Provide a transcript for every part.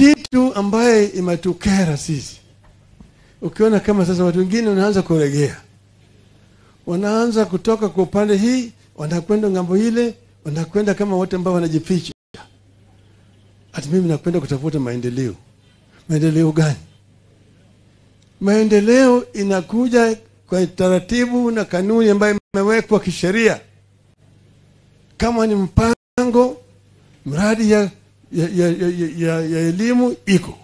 kitu ambaye imetukera sisi. Ukiona kama sasa watu wengine wanaanza kuregea, wanaanza kutoka kwa upande hii, wanakwenda ngambo ile, wanakwenda kama watu ambao wanajificha. Ati mimi nakwenda kutafuta maendeleo. Maendeleo gani? Maendeleo inakuja kwa taratibu na kanuni ambayo imewekwa kisheria. Kama ni mpango, mradi ya elimu iko,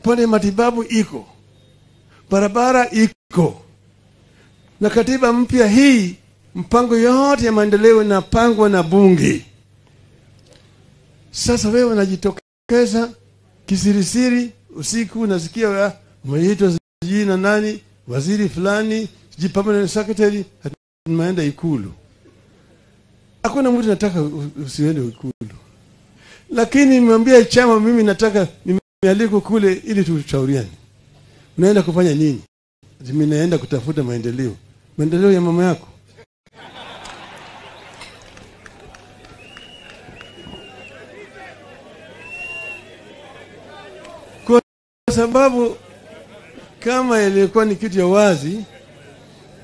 pande matibabu iko, barabara iko, na katiba mpya hii, mpango yote ya maendeleo inapangwa na bunge. Sasa wewe unajitokeza kisirisiri, usiku unasikia umeitwa jina nani, waziri fulani, permanent secretary, tunaenda Ikulu. Hakuna mtu nataka usiende Ikulu. Lakini nimwambia chama mimi nataka nimealikwa kule ili tushauriane. Unaenda kufanya nini? Mimi naenda kutafuta maendeleo. Maendeleo ya mama yako. Kwa sababu kama ilikuwa ni kitu ya wazi,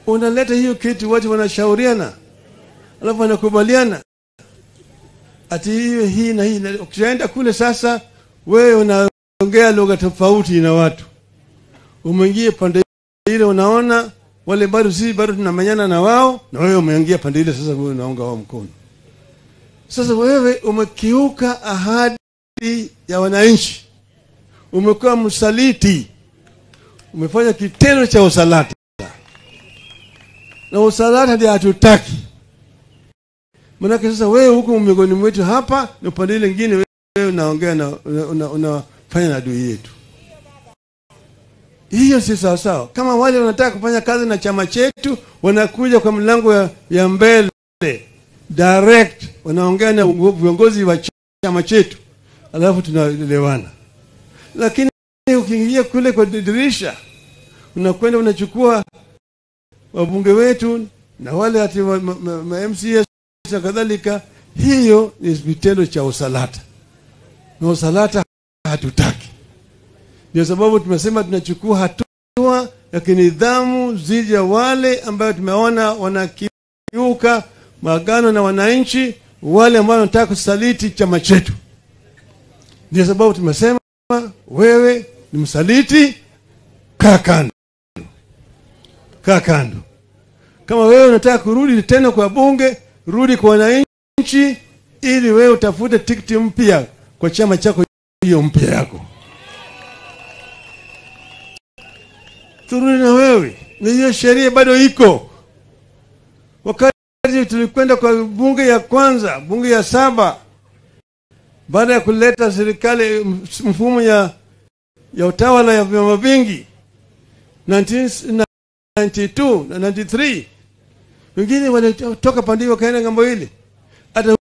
unaleta hiyo kitu watu wanashauriana, alafu wanakubaliana ati hii na hii. Ukishaenda kule sasa, wewe unaongea lugha tofauti na watu. Umeingia pande ile, unaona wale bado sisi bado tunamenyana na wao, na wewe umeingia pande ile, sasa wewe unaunga wao mkono. Sasa wewe umekiuka ahadi ya wananchi, umekuwa msaliti, umefanya kitendo cha usalati, na usalati ndio hatutaki. Manake sasa wewe huko miongoni mwetu hapa, na upande ile nyingine wewe unaongea na unafanya na adui yetu. Hiyo si sawa sawa. Kama wale wanataka kufanya kazi na chama chetu, wanakuja kwa mlango ya mbele direct, wanaongea na viongozi wa chama chetu, alafu tunaelewana. Lakini ukiingia kule kwa dirisha, unakwenda unachukua wabunge wetu na wale ati ma MCS na kadhalika, hiyo ni vitendo cha usalata. Na usalata hatutaki. Ndio sababu tumesema tunachukua hatua ya kinidhamu dhidi ya wale ambao tumeona wanakiuka maagano na wananchi, wale ambao wanataka kusaliti chama chetu. Ndio sababu tumesema wewe ni msaliti, kaa kando. Kaa kando. Kama wewe unataka kurudi tena kwa bunge, rudi kwa wananchi ili wewe utafute tikiti mpya kwa chama chako hiyo mpya yako. Turudi na wewe. Na hiyo sheria bado iko. Wakati tulikwenda kwa bunge ya kwanza, bunge ya 7, baada ya kuleta serikali mfumo ya utawala ya vyama vingi 1992 na 93, wengine walitoka pande wakaenda ngambo ile.